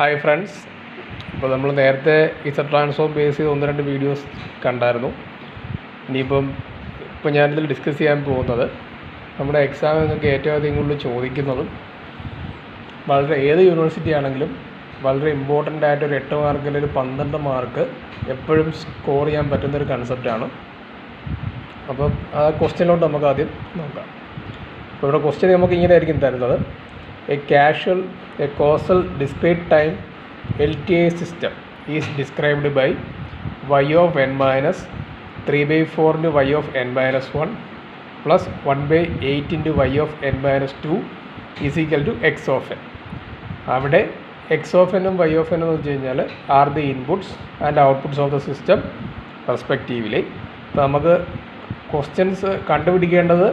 Hi friends, ഇപ്പോൾ നമ്മൾ നേരത്തെ ഇസഡ് ട്രാൻസ്ഫോം ബേസ് ചെയ്ത് 1-2 വീഡിയോസ് കണ്ടായിരുന്നു. ഇപ്പോൾ ഞാനിതിൽ ഡിസ്കസ് ചെയ്യാൻ പോകുന്നത് നമ്മുടെ എക്സാം നിങ്ങൾക്ക് ഏറ്റവും അധികം കൂടുതൽ ചോദിക്കുന്നതും വളരെ ഏത് യൂണിവേഴ്സിറ്റി ആണെങ്കിലും വളരെ ഇമ്പോർട്ടൻ്റ് ആയിട്ട് ഒരു 8 മാർക്ക് അല്ലെങ്കിൽ 12 മാർക്ക് എപ്പോഴും സ്കോർ ചെയ്യാൻ പറ്റുന്നൊരു കൺസെപ്റ്റാണ്. അപ്പം ആ ക്വസ്റ്റ്യനിലോട്ട് നമുക്ക് ആദ്യം നോക്കാം. അപ്പോൾ ഇവിടെ ക്വസ്റ്റ്യൻ നമുക്ക് ഇങ്ങനെ ആയിരിക്കും തരുന്നത്: A causal discrete time LTI system is described by y of n minus 3/4 into y of n minus 1 plus 1/8 into y of n minus 2 is equal to x of n. അവിടെ x of n ഉം y of n എന്ന് വെച്ച് കഴിഞ്ഞാൽ are the inputs and outputs of the system respectively. അപ്പോൾ നമുക്ക് questions കണ്ടുപിടിക്കേണ്ടത്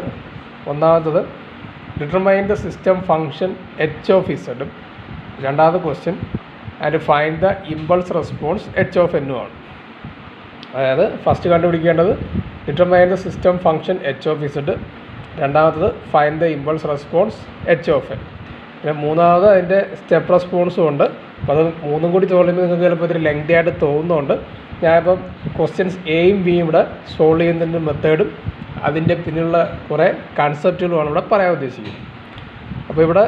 ഒന്നാമത്തത് determine the system function H of ഇസഡും, രണ്ടാമത്തെ question and find the impulse response H of എന്നും ആണ്. അതായത് ഫസ്റ്റ് കണ്ടുപിടിക്കേണ്ടത് determine the system function H of Z, രണ്ടാമത്തത് find the impulse response H of N, പിന്നെ മൂന്നാമത് അതിൻ്റെ സ്റ്റെപ്പ് റെസ്പോൺസും ഉണ്ട്. അപ്പോൾ അത് മൂന്നും കൂടി തോന്നുമ്പോൾ നിങ്ങൾക്ക് ചിലപ്പോൾ ഇത്തിരി ലെങ്തി ആയിട്ട് തോന്നുന്നുണ്ട്. ഞാനിപ്പം ക്വസ്റ്റ്യൻസ് എയും ബിയും ഇവിടെ സോൾവ് ചെയ്യുന്നതിൻ്റെ മെത്തേഡും അതിൻ്റെ പിന്നിലുള്ള കുറേ കൺസെപ്റ്റുകളുമാണ് ഇവിടെ പറയാൻ ഉദ്ദേശിക്കുന്നത്. അപ്പോൾ ഇവിടെ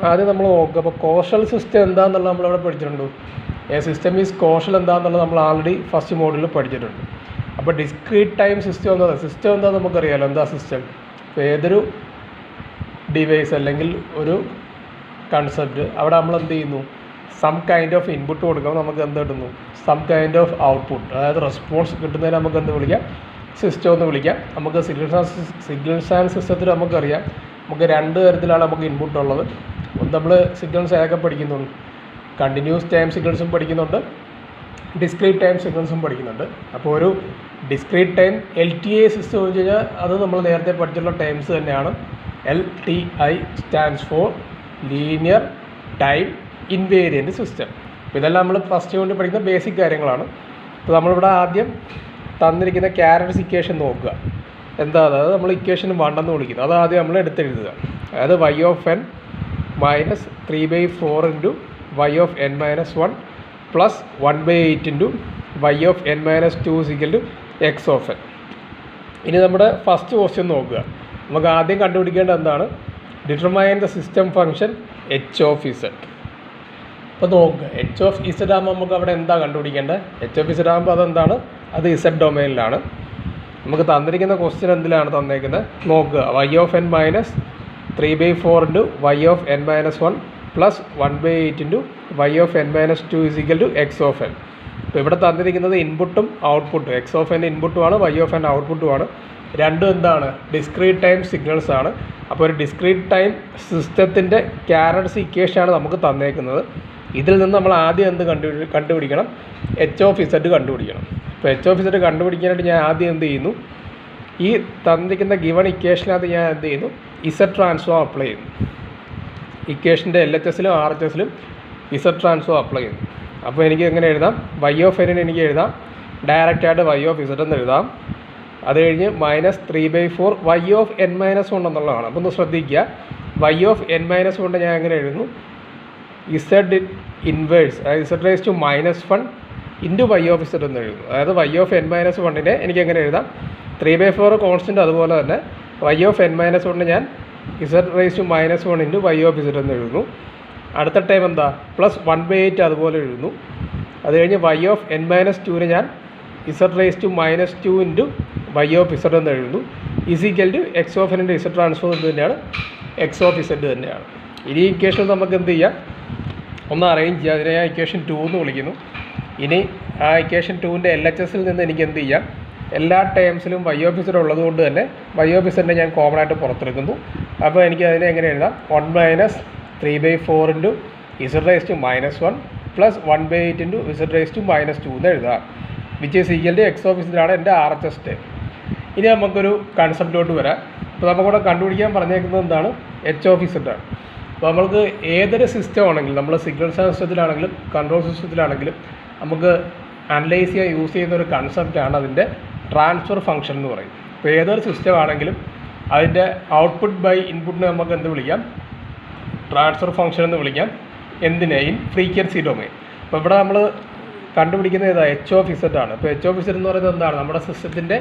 ആദ്യം നമ്മൾ നോക്കുക. അപ്പോൾ കോഷൽ സിസ്റ്റം എന്താണെന്നുള്ളത് നമ്മളിവിടെ പഠിച്ചിട്ടുണ്ട്. എ സിസ്റ്റം ഈസ് കോഷൽ എന്താണെന്നുള്ളത് നമ്മൾ ആൾറെഡി ഫസ്റ്റ് മോഡ്യൂളിൽ പഠിച്ചിട്ടുണ്ട്. അപ്പോൾ ഡിസ്ക്രീറ്റ് ടൈം സിസ്റ്റം എന്താണെന്ന് നമുക്കറിയാമല്ലോ. എന്താ സിസ്റ്റം? ഇപ്പോൾ ഏതൊരു ഡിവൈസ് അല്ലെങ്കിൽ ഒരു കൺസെപ്റ്റ് അവിടെ നമ്മൾ എന്ത് ചെയ്യുന്നു, സം കൈൻഡ് ഓഫ് ഇൻപുട്ട് കൊടുക്കുമ്പോൾ നമുക്ക് എന്ത് കിട്ടുന്നു, സം കൈൻഡ് ഓഫ് ഔട്ട്പുട്ട്, അതായത് റെസ്പോൺസ് കിട്ടുന്നതിന് നമുക്ക് എന്ത് വിളിക്കാം, സിസ്റ്റം എന്ന് വിളിക്കാം. നമുക്ക് സിഗ്നൽസ് ആൻഡ് സിസ്റ്റത്തിൽ നമുക്കറിയാം നമുക്ക് 2 തരത്തിലാണ് നമുക്ക് ഇൻപുട്ട് ഉള്ളത്. നമ്മൾ സിഗ്നൽസ് ഏതൊക്കെ പഠിക്കുന്നുണ്ട്? കണ്ടിന്യൂസ് ടൈം സിഗ്നൽസും പഠിക്കുന്നുണ്ട്, ഡിസ്ക്രീറ്റ് ടൈം സിഗ്നൽസും പഠിക്കുന്നുണ്ട്. അപ്പോൾ ഒരു ഡിസ്ക്രീറ്റ് ടൈം LTI സിസ്റ്റം എന്ന് വെച്ച് കഴിഞ്ഞാൽ അത് നമ്മൾ നേരത്തെ പഠിച്ചിട്ടുള്ള ടൈംസ് തന്നെയാണ്. LTI stands for linear time invariant system. അപ്പോൾ ഇതെല്ലാം നമ്മൾ ഫസ്റ്റ് കൊണ്ട് പഠിക്കുന്ന ബേസിക് കാര്യങ്ങളാണ്. അപ്പോൾ നമ്മളിവിടെ ആദ്യം തന്നിരിക്കുന്ന ക്യാരക്ടറിസ് ഇക്വേഷൻ നോക്കുക. എന്താ? അതായത് നമ്മൾ ഇക്വേഷൻ 1 എന്ന് വിളിക്കുന്നത് അത് ആദ്യം നമ്മൾ എടുത്തെഴുതുക. അതായത് y of n minus 3/4 into y of n minus 1 plus 1/8 into y of n minus 2 is equal to x of n. ഇനി നമ്മുടെ ഫസ്റ്റ് ക്വസ്റ്റ്യൻ നോക്കുക. നമുക്ക് ആദ്യം കണ്ടുപിടിക്കേണ്ടത് എന്താണ്? Determine the system function H of Z. അപ്പോൾ നോക്കുക, എച്ച് ഓഫ് ഇസഡ് ആകുമ്പോൾ നമുക്ക് അവിടെ എന്താ കണ്ടുപിടിക്കേണ്ടത്? എച്ച് ഓഫ് ഇസഡ് ആകുമ്പോൾ അതെന്താണ്? അത് ഇസഡ് ഡൊമൈനിലാണ്. നമുക്ക് തന്നിരിക്കുന്ന ക്വസ്റ്റ്യൻ എന്തിലാണ് തന്നേക്കുന്നത് നോക്കുക. y of n minus 3/4 into y of n minus 1 plus 1/8 into y of n minus 2 is equal to x of n. ഇപ്പോൾ ഇവിടെ തന്നിരിക്കുന്നത് ഇൻപുട്ടും ഔട്ട്പുട്ടും, എക്സ് ഓഫ് എൻ ഇൻപുട്ടുമാണ്, y of n ഔട്ട്പുട്ടുമാണ്. രണ്ടും എന്താണ്? ഡിസ്ക്രീറ്റ് ടൈം സിഗ്നൽസ് ആണ്. അപ്പോൾ ഒരു ഡിസ്ക്രീറ്റ് ടൈം സിസ്റ്റത്തിൻ്റെ ക്യാരക്ടറിസ് ഇക്വേഷനാണ് നമുക്ക് തന്നേക്കുന്നത്. ഇതിൽ നിന്ന് നമ്മൾ ആദ്യം എന്ത് കണ്ടുപിടിക്കണം? എച്ച് ഓഫ് ഇസഡ് കണ്ടുപിടിക്കണം. അപ്പോൾ എച്ച് ഓഫ് ഇസഡ് കണ്ടുപിടിക്കാനായിട്ട് ഞാൻ ആദ്യം എന്ത് ചെയ്യുന്നു, ഈ തന്നിരിക്കുന്ന ഗിവൺ ഇക്വേഷനകത്ത് ഞാൻ എന്ത് ചെയ്യുന്നു, ഇസഡ് ട്രാൻസ്ഫോം അപ്ലൈ ചെയ്യുന്നു. ഇക്വേഷൻ്റെ LHSലും RHSലും ഇസഡ് ട്രാൻസ്ഫോം അപ്ലൈ ചെയ്യുന്നു. അപ്പോൾ എനിക്ക് എങ്ങനെ എഴുതാം? y of n എനിക്ക് എഴുതാം ഡയറക്റ്റായിട്ട് y of z എന്ന് എഴുതാം. അത് കഴിഞ്ഞ് -3/4 y of n minus 1 എന്നുള്ളതാണ്. അപ്പോൾ ഒന്ന് ശ്രദ്ധിക്കുക, y of n minus 1 ഞാൻ എങ്ങനെ എഴുതുന്നു? z ഇൻവേഴ്സ്, അതായത് z raised to -1 into y of z എന്ന് എഴുതുന്നു. അതായത് y of n minus 1 എനിക്ക് എങ്ങനെ എഴുതാം? 3/4 കോൺസ്റ്റൻറ്റ്, അതുപോലെ തന്നെ y of n minus 1 ഞാൻ z raised to -1 into y of z എന്ന് എഴുതുന്നു. അടുത്ത ടൈം എന്താ? പ്ലസ് 1/8 അതുപോലെ എഴുതുന്നു. അത് കഴിഞ്ഞ് y of n minus 2 ഞാൻ z raised to -2 into y of z എന്ന് എഴുതുന്നു. Equal to x of n into z transform ഇത് തന്നെയാണ്, x of z തന്നെയാണ്. ഇനി ഇക്വേഷൻ നമുക്ക് എന്ത് ചെയ്യാം, ഒന്ന് അറേഞ്ച് ചെയ്യുക. അതിനെ ഞാൻ ഇക്വേഷൻ 2 എന്ന് വിളിക്കുന്നു. ഇനി ആ ഇക്വേഷൻ 2ൻ്റെ LHSൽ നിന്ന് എനിക്ക് എന്ത് ചെയ്യാം, എല്ലാ ടേംസിലും y of z ഉള്ളത് കൊണ്ട് തന്നെ y of z ഞാൻ കോമൺ ആയിട്ട് പുറത്തെടുക്കുന്നു. അപ്പോൾ എനിക്ക് അതിനെ എങ്ങനെ എഴുതാം? 1 minus 3/4 into z raised to -1 plus 1/8 into z raised to -2 എന്ന് എഴുതാം. Which is equal to x of z ആണ് എൻ്റെ RHS ടേം. ഇനി നമുക്കൊരു കൺസെപ്റ്റിലോട്ട് വരാം. അപ്പോൾ നമുക്കിവിടെ കണ്ടുപിടിക്കാൻ പറഞ്ഞേക്കുന്നത് എന്താണ്? എച്ച് ഓഫ് ഇസഡ് ആണ്. അപ്പോൾ നമ്മൾക്ക് ഏതൊരു സിസ്റ്റം ആണെങ്കിലും, നമ്മൾ സിഗ്നൽസ് സിസ്റ്റത്തിലാണെങ്കിലും കൺട്രോൾ സിസ്റ്റത്തിലാണെങ്കിലും നമുക്ക് അനലൈസ് ചെയ്യാൻ യൂസ് ചെയ്യുന്ന ഒരു കൺസെപ്റ്റാണ് അതിൻ്റെ ട്രാൻസ്ഫർ ഫംഗ്ഷൻ എന്ന് പറയും. ഇപ്പോൾ ഏതൊരു സിസ്റ്റം ആണെങ്കിലും അതിൻ്റെ ഔട്ട്പുട്ട് ബൈ ഇൻപുട്ടിനെ നമുക്ക് എന്ത് വിളിക്കാം? ട്രാൻസ്ഫർ ഫംഗ്ഷൻ എന്ന് വിളിക്കാം. എന്തിന്? In frequency domain. അപ്പോൾ ഇവിടെ നമ്മൾ കണ്ടുപിടിക്കുന്നത് ഏതാ? എച്ച് ഓഫ് ഇസഡ് ആണ്. ഇപ്പോൾ എച്ച് ഓഫ് ഇസഡ് എന്ന് പറയുന്നത് എന്താണ്? നമ്മുടെ സിസ്റ്റത്തിൻ്റെ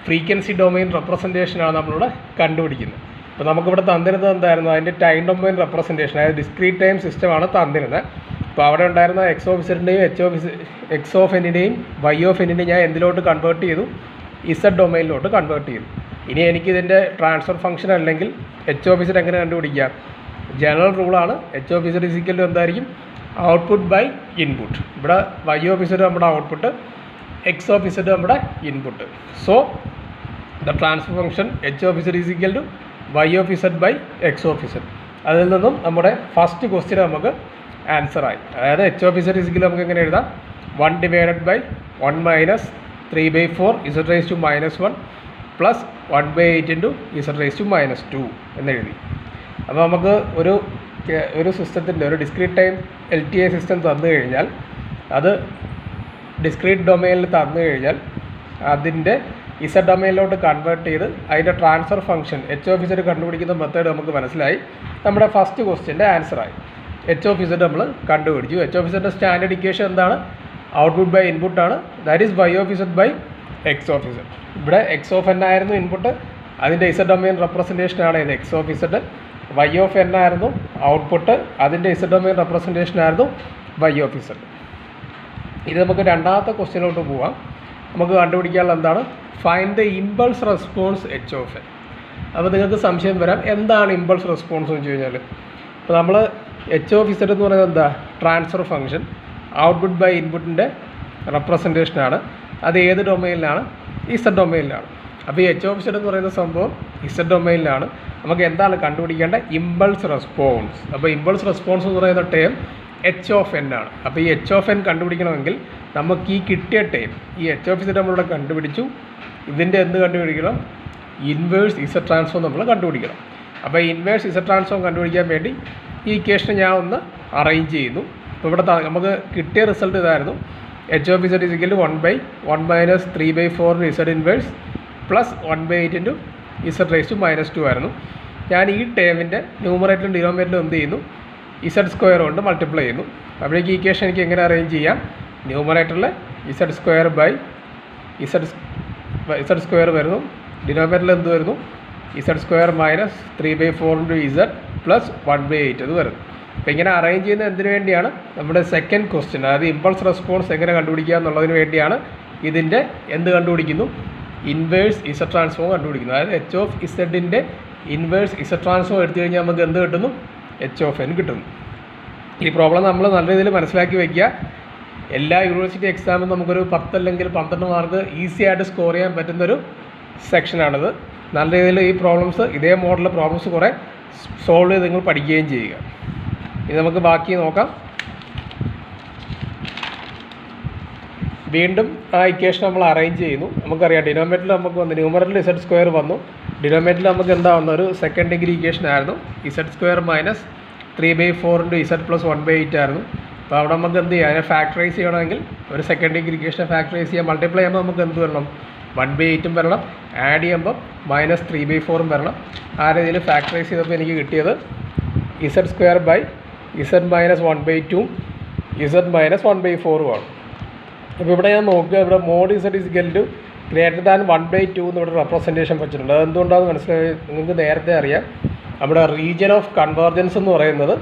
ഫ്രീക്വൻസി ഡൊമൈൻ റെപ്രസെൻറ്റേഷനാണ് നമ്മളിവിടെ കണ്ടുപിടിക്കുന്നത്. അപ്പോൾ നമുക്കിവിടെ തന്നിരുന്നത് എന്തായിരുന്നു? അതിൻ്റെ ടൈം ഡൊമൈൻ റെപ്രസെൻറ്റേഷൻ, അതായത് ഡിസ്ക്രീറ്റ് ടൈം സിസ്റ്റമാണ് തന്നിരുന്നത്. അപ്പോൾ അവിടെ ഉണ്ടായിരുന്ന എക്സ് ഓഫ് ഇസഡിൻ്റെയും എക്സ് ഓഫ് എന്നിൻ്റെയും വൈ ഓഫ് എന്നിൻ്റെയും ഞാൻ എന്തിലോട്ട് കൺവേർട്ട് ചെയ്തു? ഇസഡ് ഡൊമൈനിലോട്ട് കൺവേർട്ട് ചെയ്തു. ഇനി എനിക്കിതിൻ്റെ ട്രാൻസ്ഫർ ഫംഗ്ഷൻ അല്ലെങ്കിൽ എച്ച് ഓഫ് ഇസഡ് എങ്ങനെ കണ്ടുപിടിക്കാം? ജനറൽ റൂളാണ്. H of Z is equal to എന്തായിരിക്കും? Output by input. ഇവിടെ വൈ ഓഫ് ഇസഡ് നമ്മുടെ ഔട്ട്പുട്ട്, എക്സ് ഓഫ് ഇസഡ് നമ്മുടെ input. So the transfer function H of Z is equal to Y of Z by X of Z. അതിൽ നിന്നും നമ്മുടെ first question നമുക്ക് ആൻസറായി. അതായത് H of Z is equal നമുക്ക് എങ്ങനെ എഴുതാം? 1 divided by 1 minus 3/4 Z raise to -1 plus 1/8 into Z raise to -2 എന്നെഴുതി. അപ്പോൾ നമുക്ക് ഒരു സിസ്റ്റത്തിൻ്റെ ഒരു ഡിസ്ക്രീറ്റ് ടൈം LTI സിസ്റ്റം തന്നു കഴിഞ്ഞാൽ, അത് ഡിസ്ക്രീറ്റ് ഡൊമൈനിൽ തന്നു കഴിഞ്ഞാൽ അതിൻ്റെ ഇസഡ് ഡൊമൈനിലോട്ട് കൺവേർട്ട് ചെയ്ത് അതിൻ്റെ transfer function H of Z കണ്ടുപിടിക്കുന്ന മെത്തേഡ് നമുക്ക് മനസ്സിലായി. നമ്മുടെ ഫസ്റ്റ് ക്വസ്റ്റ്യൻ്റെ ആൻസറായി. എച്ച് ഓഫ് ഇസഡ് നമ്മൾ കണ്ടുപിടിച്ചു. എച്ച് ഓഫ് ഇസഡിൻ്റെ സ്റ്റാൻഡേർഡ് ഇക്വേഷൻ എന്താണ്? ഔട്ട്പുട്ട് ബൈ ഇൻപുട്ടാണ്. That is Y of Z by X of Z. ഇവിടെ എക്സ് ഓഫ് എൻ ആയിരുന്നു ഇൻപുട്ട്, അതിൻ്റെ ഇസഡ് ഡൊമൈൻ റെപ്രസെൻറ്റേഷനാണ് ഇത് X of Z. Y of N ആയിരുന്നു ഔട്ട്പുട്ട്, അതിൻ്റെ ഇസഡ് ഡൊമൈൻ റെപ്രസെൻറ്റേഷനായിരുന്നു വൈ ഓഫ് ഇസഡ്. ഇത് നമുക്ക് രണ്ടാമത്തെ ക്വസ്റ്റ്യനിലോട്ട് പോവാം. നമുക്ക് കണ്ടുപിടിക്കാനുള്ള എന്താണ്? Find the impulse response H of N. അപ്പോൾ നിങ്ങൾക്ക് സംശയം വരാം, എന്താണ് ഇമ്പൾസ് റെസ്പോൺസ് എന്ന് വെച്ച് കഴിഞ്ഞാൽ, ഇപ്പോൾ നമ്മൾ എച്ച് ഓഫ് ഇസഡ് എന്ന് പറയുന്നത് എന്താ? ട്രാൻസ്ഫർ ഫംഗ്ഷൻ, ഔട്ട്പുട്ട് ബൈ ഇൻപുട്ടിൻ്റെ റെപ്രസെൻറ്റേഷനാണ്. അത് ഏത് ഡൊമൈനിലാണ്? ഇസഡ് ഡൊമൈനിലാണ്. അപ്പോൾ ഈ എച്ച് ഓഫ് ഇസഡ് എന്ന് പറയുന്ന സംഭവം ഇസഡ് ഡൊമൈനിലാണ്. നമുക്ക് എന്താണ് കണ്ടുപിടിക്കേണ്ട? Impulse response. അപ്പോൾ ഇമ്പൾസ് റെസ്പോൺസ് എന്ന് പറയുന്ന ടേം എച്ച് ഓഫ് എൻ ആണ്. അപ്പോൾ ഈ എച്ച് ഓഫ് എൻ കണ്ടുപിടിക്കണമെങ്കിൽ നമുക്ക് ഈ കിട്ടിയ ടേം, ഈ എച്ച് ഓഫ് ഇസഡ് നമ്മളിവിടെ കണ്ടുപിടിച്ചു, ഇതിൻ്റെ എന്ത് കണ്ടുപിടിക്കണം? ഇൻവേഴ്സ് ഇസഡ് ട്രാൻസ്ഫോം നമ്മൾ കണ്ടുപിടിക്കണം. അപ്പോൾ ഇൻവേഴ്സ് ഇസഡ് ട്രാൻസ്ഫോം കണ്ടുപിടിക്കാൻ വേണ്ടി ഈ ഇക്വേഷൻ ഞാൻ ഒന്ന് അറേഞ്ച് ചെയ്യുന്നു. അപ്പോൾ ഇവിടെ നമുക്ക് കിട്ടിയ റിസൾട്ട് ഇതായിരുന്നു. H of Z is equal to 1/1 minus 3/4 Z inverse plus 1/8 into Z raise to -2 ആയിരുന്നു. ഞാൻ ഈ ടേമിൻ്റെ ന്യൂമറേറ്ററിലും ഡിനോമിനേറ്ററിലും എന്ത് ചെയ്യുന്നു? ഇസഡ് സ്ക്വയർ കൊണ്ട് മൾട്ടിപ്ലൈ ചെയ്യുന്നു. അപ്പോഴേക്ക് ഈ ഇക്വേഷൻ എനിക്ക് എങ്ങനെ അറേഞ്ച് ചെയ്യാം? ന്യൂമറേറ്ററിൽ Z square by Z square വരുന്നു, ഡിനോമിനേറ്ററിൽ എന്ത് വരുന്നു? Z square minus 3/4 into Z plus 1/8 അത് വരുന്നു. അപ്പോൾ ഇങ്ങനെ അറേഞ്ച് ചെയ്യുന്നത് എന്തിനു വേണ്ടിയാണ്? നമ്മുടെ സെക്കൻഡ് ക്വസ്റ്റ്യൻ, അതായത് ഇമ്പൾസ് റെസ്പോൺസ് എങ്ങനെ കണ്ടുപിടിക്കുക എന്നുള്ളതിന് വേണ്ടിയാണ്. ഇതിൻ്റെ എന്ത് കണ്ടുപിടിക്കുന്നു? ഇൻവേഴ്സ് ഇസഡ് ട്രാൻസ്ഫോം കണ്ടുപിടിക്കുന്നു. അതായത് എച്ച് ഓഫ് ഇസഡിൻ്റെ ഇൻവേഴ്സ് ഇസഡ് ട്രാൻസ്ഫോം എടുത്തു കഴിഞ്ഞാൽ നമുക്ക് എന്ത് കിട്ടുന്നു? എച്ച് ഓഫ് എൻ കിട്ടുന്നു. ഈ പ്രോബ്ലം നമ്മൾ നല്ല രീതിയിൽ മനസ്സിലാക്കി വയ്ക്കുക. എല്ലാ യൂണിവേഴ്സിറ്റി എക്സാമും നമുക്കൊരു 10 അല്ലെങ്കിൽ 12 മാർക്ക് ഈസി ആയിട്ട് സ്കോർ ചെയ്യാൻ പറ്റുന്നൊരു സെക്ഷനാണിത്. നല്ല രീതിയിൽ ഈ പ്രോബ്ലംസ്, ഇതേ മോഡൽ പ്രോബ്ലംസ് കുറേ സോൾവ് ചെയ്ത് നിങ്ങൾ പഠിക്കുകയും ചെയ്യുക. ഇനി നമുക്ക് ബാക്കി നോക്കാം. വീണ്ടും ആ ഇക്വേഷൻ നമ്മൾ അറേഞ്ച് ചെയ്യുന്നു. നമുക്കറിയാം ഡിനോമിനേറ്ററിൽ നമുക്ക് വന്നു, ന്യൂമറേറ്ററിൽ ഇസഡ് സ്ക്വയർ വന്നു, ഡിനോമിനേറ്ററിൽ നമുക്ക് എന്താ വന്ന ഒരു സെക്കൻഡ് ഡിഗ്രി ഇക്വേഷൻ ആയിരുന്നു. Z square minus 3/4 into Z plus 1/8 ആയിരുന്നു. അപ്പോൾ അവിടെ നമുക്ക് എന്ത് ചെയ്യാം? അതിനെ ഫാക്ടറൈസ് ചെയ്യണമെങ്കിൽ ഒരു സെക്കൻഡ് ഡിഗ്രി ഇക്വേഷനെ ഫാക്ടറൈസ് ചെയ്യാം. മൾട്ടിപ്ലൈ ചെയ്യുമ്പോൾ നമുക്ക് എന്ത് വരണം? 1/8 വരണം. ആഡ് ചെയ്യുമ്പോൾ -3/4 വരണം. ആ രീതിയിൽ ഫാക്ടറൈസ് ചെയ്തപ്പോൾ എനിക്ക് കിട്ടിയത് Z square by Z minus 1/2 Z minus 1/4 ആണ്. അപ്പോൾ ഇവിടെ ഞാൻ നോക്കുക, ഇവിടെ mod Z is equal to greater than 1/2 എന്ന് ഇവിടെ റെപ്രസെൻറ്റേഷൻ വെച്ചിട്ടുണ്ട്. അതെന്തുകൊണ്ടാണെന്ന് മനസ്സിലായി നിങ്ങൾക്ക് നേരത്തെ അറിയാം. നമ്മുടെ റീജിയൻ ഓഫ് കൺവേർജൻസ് എന്ന് പറയുന്നത്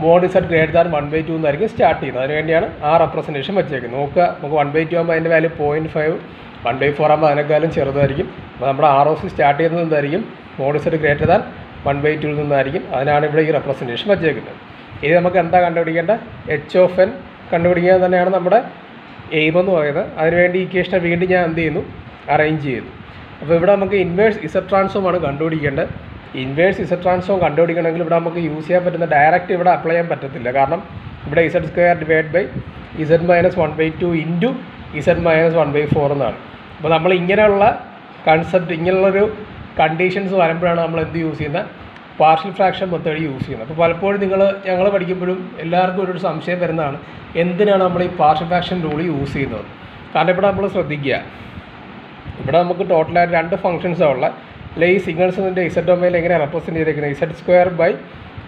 മോഡ് ഇസഡ് ഗ്രേറ്റർ ദാൻ 1/2 എന്നായിരിക്കും സ്റ്റാർട്ട് ചെയ്യുന്നത്. അതിനുവേണ്ടിയാണ് ആ റെപ്രസെൻറ്റേഷൻ വെച്ചേക്കുന്നത്. നോക്കുക, നമുക്ക് 1/2 ആകുമ്പോൾ അതിൻ്റെ വാല്യൂ 0.5, 1/4 ആകുമ്പോൾ അതിനേക്കാളും ചെറുതായിരിക്കും. അപ്പോൾ നമ്മുടെ ROC സ്റ്റാർട്ട് ചെയ്യുന്നത് എന്തായിരിക്കും? മോഡ് ഇസഡ് ഗ്രേറ്റർ ദാൻ 1/2 നിന്നായിരിക്കും. അതിനാണ് ഇവിടെ ഈ റെപ്രസെൻറ്റേഷൻ വെച്ചേക്കുന്നത്. ഇനി നമുക്ക് എന്താ കണ്ടുപിടിക്കേണ്ട? എച്ച് ഓഫ് എൻ കണ്ടുപിടിക്കുക തന്നെയാണ് നമ്മുടെ എയിം എന്ന് പറയുന്നത്. അതിനുവേണ്ടി ഇക്വേഷനെ വീണ്ടും ഞാൻ എന്ത് ചെയ്യുന്നു? അറേഞ്ച് ചെയ്യുന്നു. അപ്പോൾ ഇവിടെ നമുക്ക് ഇൻവേഴ്സ് ഇസഡ് ട്രാൻസ്ഫോം ആണ് കണ്ടുപിടിക്കേണ്ടത്. ഇൻവേഴ്സ് ഇസഡ് ട്രാൻസ്ഫോം കണ്ടുപിടിക്കണമെങ്കിൽ ഇവിടെ നമുക്ക് യൂസ് ചെയ്യാൻ പറ്റുന്ന ഡയറക്റ്റ് ഇവിടെ അപ്ലൈ ചെയ്യാൻ പറ്റത്തില്ല. കാരണം ഇവിടെ Z square divide by Z minus 1/2 into Z minus 1/4 എന്നാണ്. അപ്പോൾ നമ്മൾ ഇങ്ങനെയുള്ള കൺസെപ്റ്റ്, ഇങ്ങനെയുള്ളൊരു കണ്ടീഷൻസ് വരുമ്പോഴാണ് നമ്മൾ എന്ത് യൂസ് ചെയ്യുന്നത്? പാർഷ്യൽ ഫ്രാക്ഷൻ മെത്തേഡ് യൂസ് ചെയ്യുന്നത്. അപ്പോൾ പലപ്പോഴും ഞങ്ങൾ പഠിക്കുമ്പോഴും എല്ലാവർക്കും ഒരു സംശയം വരുന്നതാണ്, എന്തിനാണ് നമ്മൾ ഈ പാർഷ്യൽ ഫ്രാക്ഷൻ റൂൾ യൂസ് ചെയ്യുന്നത്? കാരണം ഇവിടെ നമ്മൾ ശ്രദ്ധിക്കുക, ഇവിടെ നമുക്ക് ടോട്ടലായിട്ട് 2 ഫംഗ്ഷൻസാണ് ഉള്ളത്. അല്ലെങ്കിൽ ഈ സിഗ്നൽസിൻ്റെ ഇസഡ് ഡൊമൈനിൽ എങ്ങനെ റെപ്രസെൻറ്റ് ചെയ്തിരിക്കുന്നത്? Z square by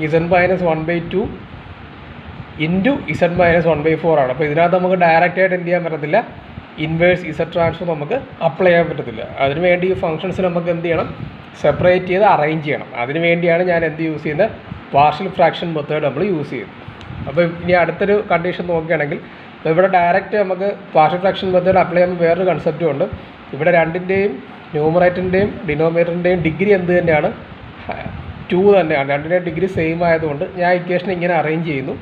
Z minus 1/2 into Z minus 1/4 ആണ്. അപ്പോൾ ഇതിനകത്ത് നമുക്ക് ഡയറക്റ്റായിട്ട് എന്ത് ചെയ്യാൻ പറ്റത്തില്ല, ഇൻവേഴ്സ് ഇസഡ് ട്രാൻസ്ഫോം നമുക്ക് അപ്ലൈ ചെയ്യാൻ പറ്റത്തില്ല. അതിനുവേണ്ടി ഈ ഫംഗ്ഷൻസ് നമുക്ക് എന്ത് ചെയ്യണം, സെപ്പറേറ്റ് ചെയ്ത് അറേഞ്ച് ചെയ്യണം. അതിന് വേണ്ടിയാണ് ഞാൻ എന്ത് യൂസ് ചെയ്യുന്നത്, പാർഷ്യൽ ഫ്രാക്ഷൻ മെത്തേഡ് നമ്മൾ യൂസ് ചെയ്യുന്നത്. അപ്പോൾ ഇനി അടുത്തൊരു കണ്ടീഷൻ നോക്കുകയാണെങ്കിൽ, അപ്പോൾ ഇവിടെ ഡയറക്റ്റ് നമുക്ക് പാർഷ്യൽ ഫ്രാക്ഷൻ മെത്തേഡ് അപ്ലൈ ചെയ്യുമ്പോൾ വേറൊരു കൺസെപ്റ്റും ഉണ്ട്. ഇവിടെ രണ്ടിൻ്റെയും ന്യൂമറേറ്ററിൻ്റെയും ഡിനോമിനേറ്ററിൻ്റെയും ഡിഗ്രി എന്ത് തന്നെയാണ്, 2 തന്നെയാണ്. രണ്ടിൻ്റെയും ഡിഗ്രി സെയിം ആയതുകൊണ്ട് ഞാൻ ഇക്വേഷൻ ഇങ്ങനെ അറേഞ്ച് ചെയ്യുന്നു.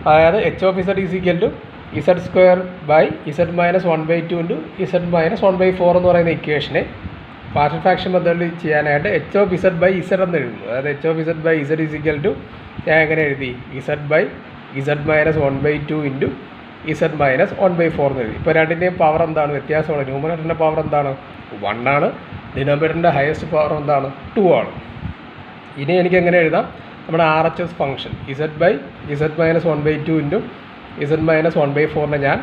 അതായത് H of Z is equal to Z square by Z minus 1/2 into Z minus 1/4 എന്ന് പറയുന്ന ഇക്വേഷനെ പാർഷ്യൽ ഫ്രാക്ഷൻ മെത്തേഡിൽ ചെയ്യാനായിട്ട് H of Z by Z എന്ന് എഴുതുന്നു. അതായത് H of Z by Z is equal to ഞാൻ എങ്ങനെ എഴുതി, Z by Z minus 1/2 into Z minus 1/4 എന്ന് എഴുതി. ഇപ്പോൾ രണ്ടിൻ്റെയും പവർ എന്താണ്, വ്യത്യാസമാണ്. ന്യൂമറേറ്ററിൻ്റെ പവർ എന്താണ്, 1 ആണ്. ഡിനോമിനേറ്ററിൻ്റെ ഹയസ്റ്റ് പവർ എന്താണ്, 2 ആണ്. ഇനി എനിക്ക് എങ്ങനെ എഴുതാം, നമ്മുടെ RHS function Z by Z minus 1/2 into Z minus 1/4 ഞാൻ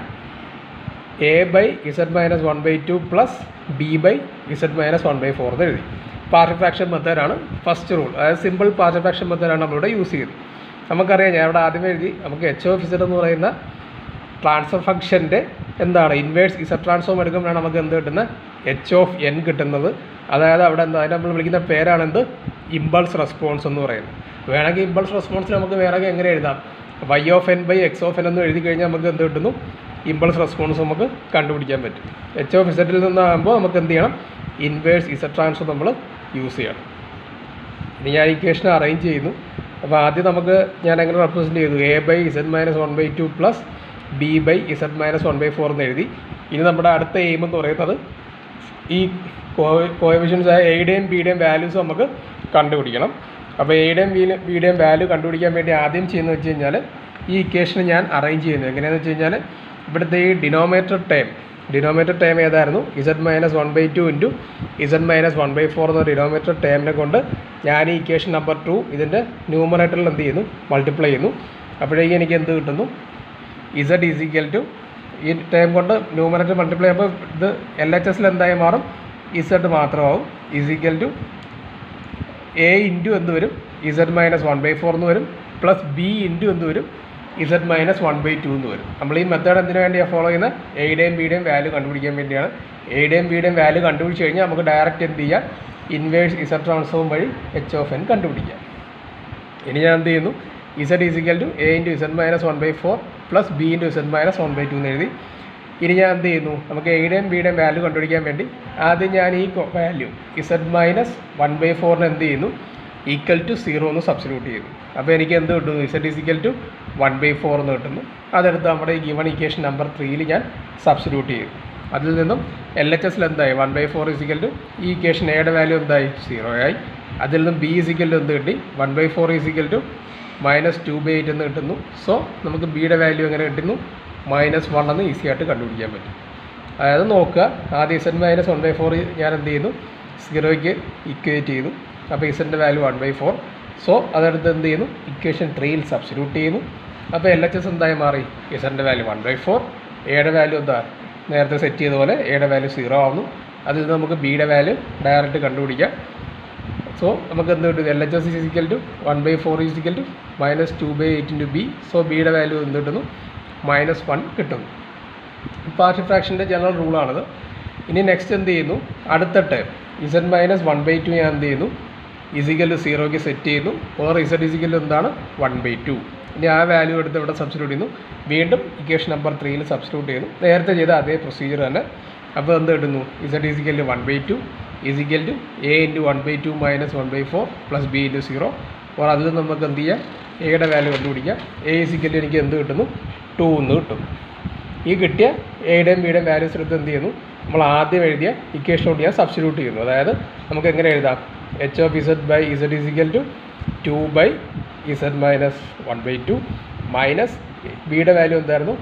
A by Z minus 1/2 plus B by Z minus 1/4 എന്ന് എഴുതി. പാർഷ്യൽ ഫ്രാക്ഷൻ മെത്തേഡാണ് ഫസ്റ്റ് റൂൾ. അതായത് സിമ്പിൾ പാർഷ്യൽ ഫ്രാക്ഷൻ മെത്തേഡാണ് നമ്മളിവിടെ യൂസ് ചെയ്തത്. നമുക്കറിയാം, ഞാൻ ഇവിടെ ആദ്യമേ എഴുതി, നമുക്ക് എച്ച് ഓഫ് ഇസഡ് എന്ന് പറയുന്ന ട്രാൻസ്ഫർ ഫംഗ്ഷൻ്റെ എന്താണ്, ഇൻവേഴ്സ് ഇസഡ് ട്രാൻസ്ഫോം എടുക്കുമ്പോഴാണ് നമുക്ക് എന്ത് കിട്ടുന്നത്, എച്ച് ഓഫ് എൻ കിട്ടുന്നത്. അതായത് അവിടെ എന്താ, അതിന് നമ്മൾ വിളിക്കുന്ന പേരാണ് എന്ത്, ഇമ്പൾസ് റെസ്പോൺസ് എന്ന് പറയുന്നത്. വേണമെങ്കിൽ ഇമ്പൾസ് റെസ്പോൺസിന് നമുക്ക് വേണമെങ്കിൽ എങ്ങനെ എഴുതാം, y of N by X of N എന്ന് എഴുതി കഴിഞ്ഞാൽ നമുക്ക് എന്ത് കിട്ടുന്നു, ഇമ്പൾസ് റെസ്പോൺസ് നമുക്ക് കണ്ടുപിടിക്കാൻ പറ്റും. എച്ച് ഓഫ് ഇസഡിൽ നിന്നാകുമ്പോൾ നമുക്ക് എന്ത് ചെയ്യണം, ഇൻവേഴ്സ് ഇസഡ് ട്രാൻസ്ഫോം നമ്മൾ യൂസ് ചെയ്യണം. ഇനി ഞാൻ ഇക്വേഷൻ അറേഞ്ച് ചെയ്യുന്നു. അപ്പോൾ ആദ്യം നമുക്ക് ഞാൻ എങ്ങനെ റെപ്രസെൻറ്റ് ചെയ്തു, A by Z minus 1/2 plus B by Z minus 1/4 എന്ന് എഴുതി. ഇനി നമ്മുടെ അടുത്ത എയിം എന്ന് പറയുന്നത് ഈ കോഎഫിഷ്യൻസ് ആയ എയുടെയും ബിയുടെയും വാല്യൂസ് നമുക്ക് കണ്ടുപിടിക്കണം. അപ്പോൾ എയുടെയും ബിയുടെയും വാല്യൂ കണ്ടുപിടിക്കാൻ വേണ്ടി ആദ്യം ചെയ്യുന്നത് വെച്ച് കഴിഞ്ഞാൽ, ഈ ഇക്വേഷൻ ഞാൻ അറേഞ്ച് ചെയ്യുന്നത് എങ്ങനെയാണെന്ന് വെച്ച് കഴിഞ്ഞാൽ, ഇവിടുത്തെ ഈ ഡിനോമിനേറ്റർ ടേം ഏതായിരുന്നു, Z minus 1/2 into Z minus 1/4 എന്ന ഡിനോമിനേറ്റർ ടേമിനെ കൊണ്ട് ഞാൻ ഈ ഇക്വേഷൻ നമ്പർ 2 ഇതിൻ്റെ ന്യൂമറേറ്ററിൽ എന്ത് ചെയ്യുന്നു, മൾട്ടിപ്ലൈ ചെയ്യുന്നു. അപ്പോഴേക്കും എനിക്ക് എന്ത് കിട്ടുന്നു, ഇസഡ് ഈസ് ഈക്വൽ ടു ഈ ടേം കൊണ്ട് ന്യൂമറേറ്റർ മൾട്ടിപ്ലൈ ചെയ്യുമ്പോൾ ഇത് LHSൽ എന്തായി മാറും, ഇസഡ് മാത്രമാവും. Is equal to A into എന്ത് വരും, ഇസഡ് മൈനസ് 1/4 എന്ന് വരും, പ്ലസ് ബി ഇൻറ്റു എന്ത് വരും, ഇസഡ് മൈനസ് 1/2 എന്ന് വരും. നമ്മൾ ഈ മെത്തേഡ് എന്തിനു വേണ്ടിയാണ് ഫോളോ ചെയ്യുന്നത്, എയുടെയും ബിയുടെയും വാല്യൂ കണ്ടുപിടിക്കാൻ വേണ്ടിയാണ്. എയുടെയും ബിയുടെയും വാല്യൂ കണ്ടുപിടിച്ച് കഴിഞ്ഞാൽ നമുക്ക് ഡയറക്റ്റ് എന്ത് ചെയ്യാം, ഇൻവേഴ്സ് ഇസഡ് ട്രാൻസ്ഫോം വഴി എച്ച് ഓഫ് എൻ കണ്ടുപിടിക്കാം. ഇനി ഞാൻ എന്ത് ചെയ്യുന്നു, Z is equal to A into Z minus 1/4 plus B into Z minus 1/2 എന്ന് എഴുതി. ഇനി ഞാൻ എന്ത് ചെയ്യുന്നു, നമുക്ക് എയുടെയും ബിയുടെയും വാല്യൂ കണ്ടുപിടിക്കാൻ വേണ്ടി ആദ്യം ഞാൻ ഈ വാല്യൂ ഇസഡ് മൈനസ് 1/4 എന്ത് ചെയ്യുന്നു, ഈക്വൽ ടു 0 എന്ന് സബ്സ്റ്റിറ്റ്യൂട്ട് ചെയ്യുന്നു. അപ്പോൾ എനിക്ക് എന്ത് കിട്ടുന്നു, ഇസഡ് ഈസ് ഈക്വൽ ടു 1/4 എന്ന് കിട്ടുന്നു. അതെടുത്ത് നമ്മുടെ ഈ ഗിവൺ ഇക്വേഷൻ നമ്പർ 3 ഞാൻ സബ്സ്റ്റിറ്റ്യൂട്ട് ചെയ്തു. അതിൽ നിന്നും LHSൽ എന്തായി, 1/4 ഈസ് ഈക്വൽ ടു ഈ ഇക്വേഷൻ എയുടെ വാല്യൂ എന്തായി, 0 ആയി. അതിൽ നിന്നും ബി ഈസ് ഈക്വൽ ടു എന്ത് കിട്ടി, 1/4 ഈസ് ഈക്വൽ ടു -2/8 എന്ന് കിട്ടുന്നു. സോ നമുക്ക് ബിയുടെ വാല്യൂ എങ്ങനെ കിട്ടുന്നു, -1 എന്ന് ഈസി ആയിട്ട് കണ്ടുപിടിക്കാൻ പറ്റും. അതായത് നോക്കുക, ആദ്യം ഇസഡ് മൈനസ് 1/4 ഞാൻ എന്ത് ചെയ്യുന്നു, 0ക്ക് ഇക്വേറ്റ് ചെയ്യുന്നു. അപ്പോൾ ഇസഡിൻ്റെ വാല്യൂ 1/4. സോ അതെടുത്ത് എന്ത് ചെയ്യുന്നു, ഇക്വേഷൻ 3ൽ സബ്സ്റ്റിറ്റ്യൂട്ട് ചെയ്യുന്നു. അപ്പോൾ LHS എന്തായി മാറി, ഇസഡിൻ്റെ വാല്യൂ 1/4, എയുടെ വാല്യൂ എന്താ നേരത്തെ സെറ്റ് ചെയ്ത പോലെ എയുടെ വാല്യൂ 0 ആവുന്നു. അതിൽ നിന്ന് നമുക്ക് ബിയുടെ വാല്യൂ ഡയറക്റ്റ് കണ്ടുപിടിക്കാം. സോ നമുക്ക് എന്ത് കിട്ടും, LHS is equal to 1/4 is equal to -2/8 into B. So ബിയുടെ വാല്യൂ എന്ത് കിട്ടുന്നു, -1 കിട്ടുന്നു. പാർഷ്യൽ ഫ്രാക്ഷൻ്റെ ജനറൽ റൂളാണിത്. ഇനി നെക്സ്റ്റ് എന്ത് ചെയ്യുന്നു, അടുത്ത ടേം ഇസഡ് മൈനസ് 1/2 ഞാൻ എന്ത് ചെയ്യുന്നു, ഇസിക്കൽ 0ക്ക് സെറ്റ് ചെയ്യുന്നു. ഓർ ഇസഡ് ഇസിക്കൽ എന്താണ്, 1/2. ഇനി ആ വാല്യൂ എടുത്ത് ഇവിടെ സബ്സ്റ്റിറ്റ്യൂട്ട് ചെയ്യുന്നു. വീണ്ടും ഇക്വേഷൻ നമ്പർ 3ൽ സബ്സ്റ്റിറ്റ്യൂട്ട് ചെയ്യുന്നു. നേരത്തെ ചെയ്ത അതേ പ്രൊസീജിയർ തന്നെ. അപ്പോൾ എന്ത് കിട്ടുന്നു, Z equal 1/2 equal to A into 1/2 minus 1/4 plus B into 0. Or അതിൽ നമുക്ക് എന്ത് ചെയ്യാം, എയുടെ വാല്യൂ കണ്ടുപിടിക്കാം. എ ഇസിക്കൽ എനിക്ക് എന്ത് കിട്ടുന്നു, 2 എന്ന് കിട്ടും. ഈ കിട്ടിയ എയുടെയും ബിയുടെയും വാല്യൂസ് എടുത്ത് എന്ത് ചെയ്യുന്നു, നമ്മൾ ആദ്യം എഴുതിയ ഇക്വേഷനോട് ഞാൻ സബ്സ്റ്റിറ്റ്യൂട്ട് ചെയ്യുന്നു. അതായത് നമുക്ക് എങ്ങനെ എഴുതാം, H of Z by Z is equal to 2/z minus 1/2 minus ബിയുടെ വാല്യൂ എന്തായിരുന്നു,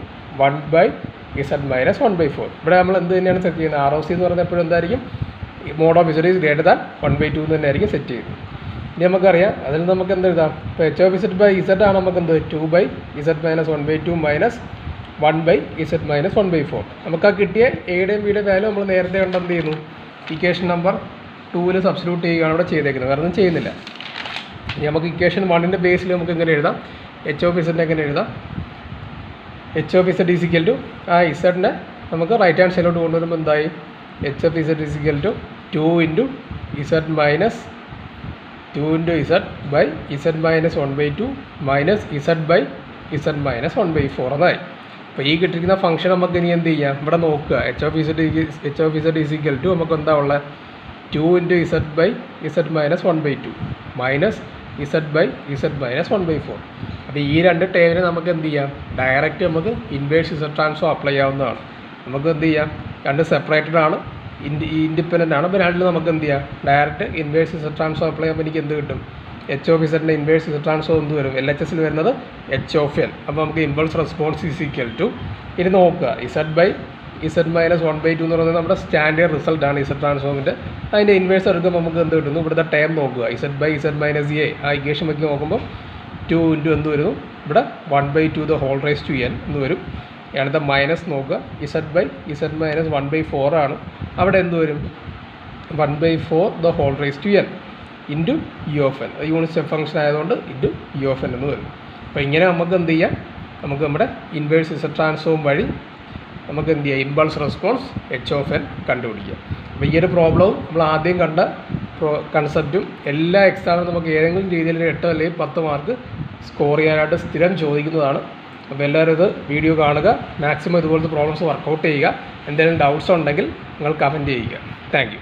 1/z മൈനസ് 1/4. ഇവിടെ നമ്മൾ എന്ത് തന്നെയാണ് സെറ്റ് ചെയ്യുന്നത്, ROC എന്ന് പറയുന്നത് എപ്പോഴും എന്തായിരിക്കും, mod of Z is greater than 1/2 എന്ന് തന്നെ ആയിരിക്കും സെറ്റ് ചെയ്യുന്നത്. ഇനി നമുക്കറിയാം, അതിൽ നമുക്ക് എന്ത് എഴുതാം, ഇപ്പോൾ H of Z by Z ആണ് നമുക്ക് എന്ത് 2/z minus 1/2 minus 1/z minus 1/4. നമുക്ക് ആ കിട്ടിയ എയുടെയും ബിയുടെയും വാല്യൂ നമ്മൾ നേരത്തെ കണ്ട് എന്ത് ചെയ്യുന്നു, ഇക്വേഷൻ നമ്പർ 2ൽ സബ്സ്റ്റിറ്റ്യൂട്ട് ചെയ്യുകയാണ് ഇവിടെ ചെയ്തേക്കുന്നത്, വേറെ ഒന്നും ചെയ്യുന്നില്ല. ഇനി നമുക്ക് ഇക്വേഷൻ 1ൻ്റെ ബേസിൽ നമുക്ക് എങ്ങനെ എഴുതാം, എച്ച് ഓഫ് ഇസഡ് എങ്ങനെ എഴുതാം? H of Z is equal to ആ ഇസഡിനെ നമുക്ക് റൈറ്റ് ഹാൻഡ് സൈഡിലോട്ട് കൊണ്ടുവരുമ്പോൾ എന്തായി? H of Z is equal to 2 into Z minus 2 into Z by Z minus 1/2 minus Z by Z minus 1/4 എന്നായി. അപ്പോൾ ഈ കിട്ടിയിരിക്കുന്ന ഫംഗ്ഷൻ നമുക്ക് ഇനി എന്ത് ചെയ്യാം? ഇവിടെ നോക്കുക. H of Z is equal to നമുക്ക് എന്താ ഉള്ളത്? 2 into Z by Z minus 1/2 minus Z by Z minus 1/4. അപ്പോൾ ഈ രണ്ട് ടേമിനെ നമുക്ക് എന്ത് ചെയ്യാം? ഡയറക്റ്റ് നമുക്ക് ഇൻവേഴ്സ് ഇസഡ് ട്രാൻസ്ഫോം അപ്ലൈ ചെയ്യാവുന്നതാണ്. നമുക്ക് എന്ത് ചെയ്യാം? രണ്ട് സെപ്പറേറ്റഡ് ആണ്, ഇൻഡിപെൻഡൻ്റ് ആണ്. അപ്പോൾ രണ്ടിൽ നമുക്ക് എന്ത് ചെയ്യാം? Direct inverse Z transform apply ചെയ്യുമ്പോൾ എനിക്ക് എന്ത് കിട്ടും? എച്ച് ഓഫ് ഇസഡിൻ്റെ ഇൻവേഴ്സ് ഇസഡ് ട്രാൻസ്ഫോം എന്ത് വരും? എൽ എച്ച് എസിൽ വരുന്നത് എച്ച് ഓഫ് എൽ. അപ്പോൾ നമുക്ക് impulse response is equal to ഇനി നോക്കുക ഇസഡ് ബൈ ഇസഡ് മൈനസ് 1/2 എന്ന് പറയുന്നത് നമ്മുടെ സ്റ്റാൻഡേർഡ് റിസൾട്ടാണ് ഇസഡ് ട്രാൻസ്ഫോമിൻ്റെ. അതിൻ്റെ ഇൻവേഴ്സ് എടുക്കുമ്പോൾ നമുക്ക് എന്ത് കിട്ടുന്നു? ഇവിടുത്തെ ടേം നോക്കുക. Z by Z minus A ആ ഇക്വേഷൻ വെച്ച് നോക്കുമ്പോൾ 2 ഇൻറ്റു എന്ത് വരുന്നു? ഇവിടെ 1/2 the whole raise to N എന്ന് വരും. അടുത്ത മൈനസ് നോക്കുക. ഇസഡ് ബൈ ഇസഡ് മൈനസ് 1/4 ആണ്. അവിടെ എന്ത് വരും? 1/4 the whole raise to N into E of N. Unit step function ആയതുകൊണ്ട് ഇൻറ്റു ഇ ഓഫ് എൻ എന്ന് വരും. അപ്പോൾ ഇങ്ങനെ നമുക്ക് എന്ത് ചെയ്യാം? നമുക്ക് നമ്മുടെ ഇൻവേഴ്സ് ഇസഡ് ട്രാൻസ്ഫോം വഴി നമുക്ക് എന്ത് ചെയ്യാം? Impulse response H of N കണ്ടുപിടിക്കുക. അപ്പോൾ ഈ ഒരു പ്രോബ്ലവും നമ്മൾ ആദ്യം കണ്ട കൺസെപ്റ്റും എല്ലാ എക്സാമിനും നമുക്ക് ഏതെങ്കിലും രീതിയിൽ 8 അല്ലെങ്കിൽ 10 മാർക്ക് സ്കോർ ചെയ്യാനായിട്ട് സ്ഥിരം ചോദിക്കുന്നതാണ്. അപ്പോൾ എല്ലാവരും ഇത് വീഡിയോ കാണുക, മാക്സിമം ഇതുപോലത്തെ പ്രോബ്ലംസ് വർക്കൗട്ട് ചെയ്യുക. എന്തെങ്കിലും ഡൗട്ട്സ് ഉണ്ടെങ്കിൽ നിങ്ങൾ കമൻറ്റ് ചെയ്യുക. Thank you.